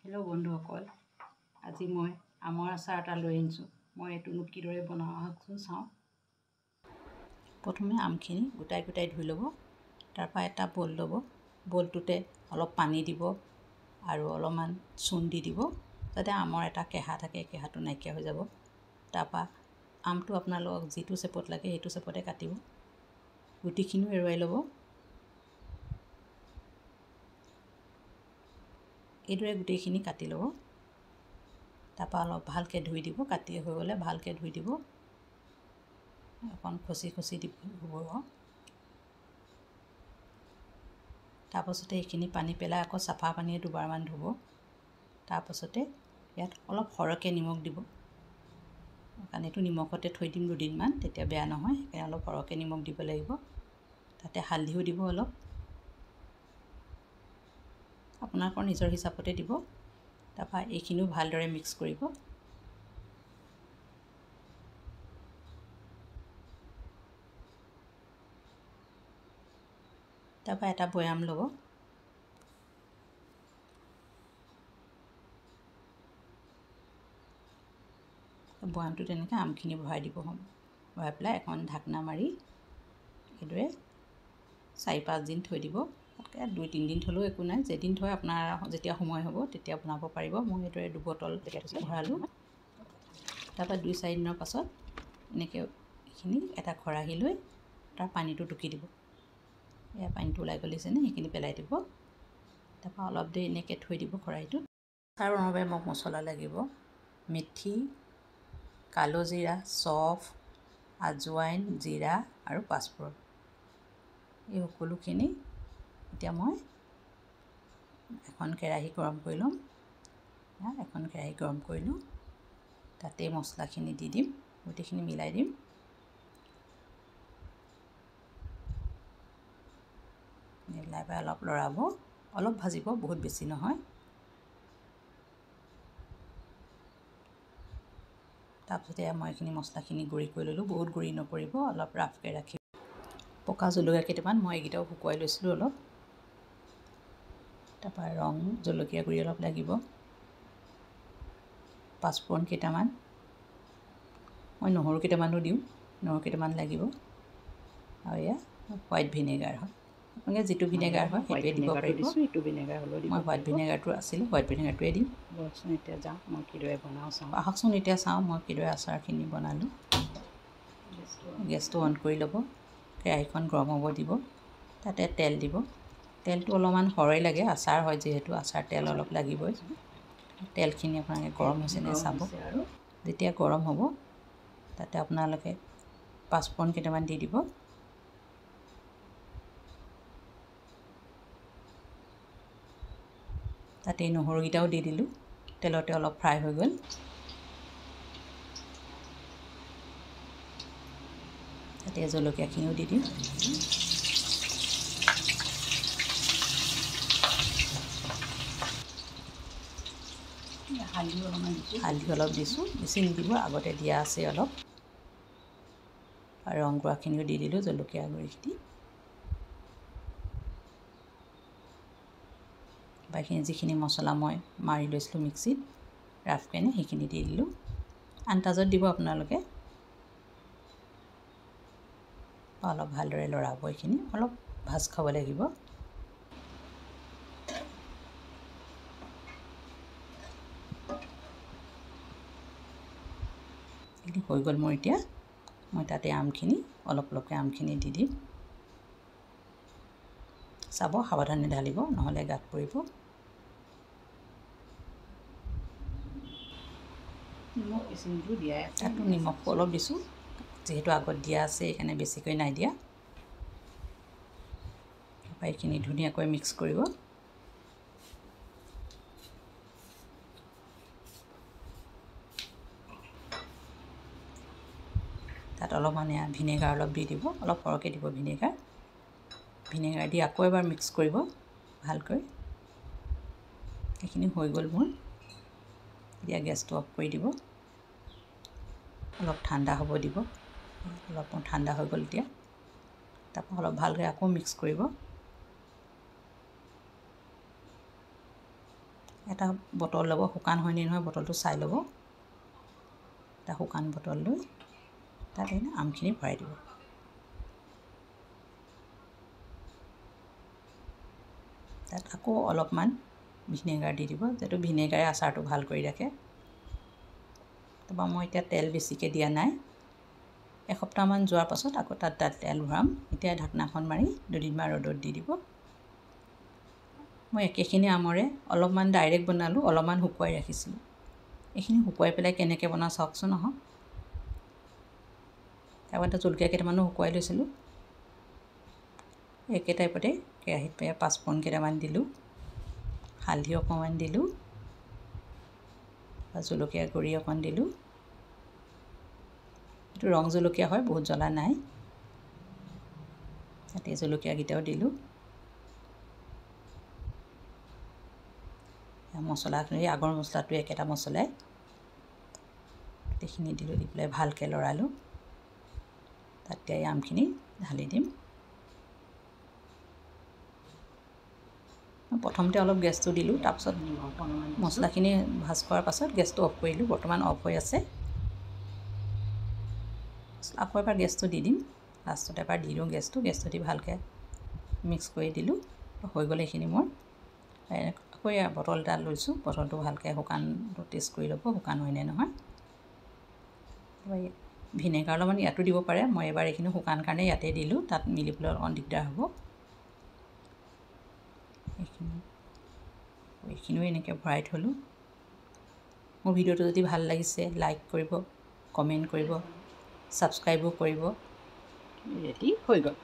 Hello' বন্ধুসকল, আজি মই আমৰ আচাৰ এটা লৈ আনিছোঁ। মই এইটোনো কিদৰে বনাওঁ আহকচোন চাওঁ। প্ৰথমে আমখিনি গোটাই গোটাই ধুই ল'ব। তাৰপৰা এটা বল ল'ব। বলটোতে অলপ পানী দিব আৰু অলপমান চূণ দি দিব, যাতে আমৰ এটা কেঁহা থাকে, কেঁহাটো নাইকিয়া হৈ যাব। তাৰপৰা আমটো আপোনালোকক যিটো চেপত লাগে সেইটো চেপতে কাটিব। গুটিখিনিও এৰুৱাই ল'ব। এইদৰে গোটেইখিনি কাটি ল'ব। তাৰপৰা অলপ ভালকৈ ধুই দিব। কাটি হৈ গ'লে ভালকৈ ধুই দিব। অকণ খচি খচি দিব। তাৰপাছতে এইখিনি পানী পেলাই আকৌ চাফা পানীয়ে দুবাৰমান ধুব। তাৰপাছতে ইয়াত অলপ সৰহকৈ নিমখ দিব, কাৰণ এইটো নিমখতে থৈ দিম দুদিনমান, তেতিয়া বেয়া নহয়। সেইকাৰণে অলপ সৰহকৈ নিমখ দিব লাগিব। তাতে হালধিও দিব অলপ, আপোনালোকৰ নিজৰ হিচাপতে দিব। তাৰপৰা এইখিনিও ভালদৰে মিক্স কৰিব। তাৰপৰা এটা বৈয়াম ল'ব। বৈয়ামটো তেনেকৈ আমখিনি ভৰাই দিব। ভৰাই পেলাই এখন ঢাকনা মাৰি এইদৰে 4-5 দিন থৈ দিব। 2-3 দিন থ'লেও একো নাই। যেদিন থয় আপোনাৰ যেতিয়া সময় হ'ব তেতিয়া বনাব পাৰিব। মই এইদৰে 2 বটল ভৰালোঁ। তাৰপৰা 2-4 দিনৰ পাছত এনেকৈ এইখিনি এটা খৰাহি লৈ তাৰ পানীটো টুকি দিব। এয়া পানীটো ওলাই গ'লিছেনে, সেইখিনি পেলাই দিব। তাৰপৰা অলপ দেৰি এনেকৈ থৈ দিব খৰাহিটোত। তাৰ বাবে মোক মছলা লাগিব: মেথি, কালোজিৰা, চফ, আজৱাইন, জিৰা আৰু পাঁচফোৰণ। এই সকলোখিনি এতিয়া মই এখন কেৰাহী গৰম কৰি ল'ম। এখন কেৰাহী গৰম কৰিলোঁ। তাতেই মছলাখিনি দি দিম, গোটেইখিনি মিলাই দিম। মিলাই পেলাই অলপ লৰাব, অলপ ভাজিব, বহুত বেছি নহয়। তাৰপিছতে মই এইখিনি মছলাখিনি গুড়ি কৰি ল'লোঁ। বহুত গুড়ি নকৰিব, অলপ ৰাফকৈ ৰাখিব। পকা জলকীয়া কেইটামান, মই এইকেইটাও শুকুৱাই লৈছিলোঁ অলপ। তাৰপৰা ৰং জলকীয়া গুড়ি অলপ লাগিব। পাঁচফোৰণ কেইটামান, মই নহৰু কেইটামানো দিওঁ, নহৰু কেইটামান লাগিব। আৰু এয়া হোৱাইট ভিনেগাৰ হয়। আপোনালোকে যিটো ভিনেগাৰ হয় সেইটোৱে দিব পাৰিব। এইটো ভিনেগাৰ হ'লেও দিব। মই হোৱাইট ভিনেগাৰটো আছিলে, হোৱাইট ভিনেগাৰটোৱে দিম। বলকচোন এতিয়া যাওঁ, মই কিদৰে বনাওঁ চাওঁ। আহকচোন এতিয়া চাওঁ মই কিদৰে আচাৰখিনি বনালোঁ। গেছটো অন কৰি ল'ব। কেৰাহীখন গৰম হ'ব দিব। তাতে তেল দিব। তেলটো অলপমান সৰহই লাগে, আচাৰ হয় যিহেতু, আচাৰ তেল অলপ লাগিবই। তেলখিনি আপোনালোকে গৰম হৈছেনে চাব। যেতিয়া গৰম হ'ব তাতে আপোনালোকে পাঁচফোৰণ কেইটামান দি দিব। তাতে নহৰুকেইটাও দি দিলোঁ। তেলতে অলপ ফ্ৰাই হৈ গ'ল। তাতে জলকীয়াখিনিও দি দিম। হালধি অলপ দিছোঁ, বেছি নিদিব, আগতে দিয়া আছে অলপ। আৰু ৰং গুড়াখিনিও দি দিলোঁ, জলকীয়া গুড়িখিনি। বাকীখিনি যিখিনি মছলা মই মাৰি লৈছিলোঁ মিক্সিত ৰাফকৈ, সেইখিনি দি দিলোঁ। আন্দাজত দিব আপোনালোকে। অলপ ভালদৰে লৰাব। এইখিনি অলপ ভাজ খাব লাগিব। এইখিনি হৈ গ'ল মোৰ এতিয়া। মই তাতে আমখিনি অলপ অলপকৈ আমখিনি দি দিম। চাব, সাৱধানে ঢালিব, নহ'লে গাত পৰিব। নিমখ বেছি নিদিওঁ, দিয়াই আছে। তাতো নিমখো অলপ দিছোঁ, যিহেতু আগত দিয়া আছে সেইকাৰণে বেছিকৈ নাই দিয়া। তাৰপৰা এইখিনি ধুনীয়াকৈ মিক্স কৰিব। তাত অলপমান ভিনেগাৰ অলপ দি দিব, অলপ সৰহকৈ দিব ভিনেগাৰ। ভিনেগাৰ দি আকৌ এবাৰ মিক্স কৰিব ভালকৈ। এইখিনি হৈ গ'ল মোৰ। এতিয়া গেছটো অফ কৰি দিব। অলপ ঠাণ্ডা হ'ব দিব। অলপ ঠাণ্ডা হৈ গ'ল এতিয়া। তাৰপৰা অলপ ভালকৈ আকৌ মিক্স কৰিব। এটা বটল ল'ব, শুকান হয়নে নহয় বটলটো চাই ল'ব। এটা শুকান বটল লৈ তাত আমখিনি ভৰাই দিব। তাত আকৌ অলপমান ভিনেগাৰ দি দিব, যিহেতু ভিনেগাৰে আচাৰটো ভাল কৰি ৰাখে। তাৰপৰা মই এতিয়া তেল বেছিকৈ দিয়া নাই। এসপ্তাহমান যোৱাৰ পাছত আকৌ তাত তেল ভৰাম। এতিয়া ঢাকনাখন মাৰি দুদিনমান ৰ'দত দি দিব। মই একেখিনি আমৰে অলপমান ডাইৰেক্ট বনালোঁ, অলপমান শুকুৱাই ৰাখিছিলোঁ। এইখিনি শুকুৱাই পেলাই কেনেকৈ বনাওঁ চাওকচোন আহক। তাৰপৰা এটা জলকীয়া কেইটামানো শুকুৱাই লৈছিলোঁ। একে টাইপতে কেৰাহীত পাঁচফোৰণ কেইটামান দিলোঁ, হালধি অকণমান দিলোঁ, জলকীয়া গুড়ি অকণ দিলোঁ। এইটো ৰং জলকীয়া হয়, বহুত জ্বলা নাই। তাতে জলকীয়াকেইটাও দিলোঁ। মছলাখিনি আগৰ মছলাটো একেটা মছলাই গোটেইখিনি দিলোঁ, দি পেলাই ভালকৈ লৰালোঁ। তাতে আমখিনি ঢালি দিম। প্ৰথমতে অলপ গেছটো দিলোঁ, তাৰপিছত মছলাখিনি ভাজ কৰাৰ পাছত গেছটো অফ কৰিলোঁ। বৰ্তমান অফ হৈ আছে। আকৌ এবাৰ গেছটো দি দিম, লাষ্টত এবাৰ দি দিওঁ গেছটো দি ভালকৈ মিক্স কৰি দিলোঁ। হৈ গ'ল এইখিনি মোৰ। আকৌ বটল এটা লৈছোঁ, বটলটো ভালকৈ শুকানটো টেষ্ট কৰি ল'ব, শুকান হয়নে নহয়। ভিনেগাৰ অলপমান ইয়াতো দিব পাৰে, মই এবাৰ এইখিনি শুকান কাৰণে ইয়াতে দিলোঁ, তাত মিলিবলৈ অকণ দিগদাৰ হ'ব। এইখিনিও এনেকৈ ভৰাই থলোঁ। মোৰ ভিডিঅ'টো যদি ভাল লাগিছে লাইক কৰিব, কমেণ্ট কৰিব, ছাবস্ক্ৰাইবো কৰিব। ৰেডি হৈ গ'ল।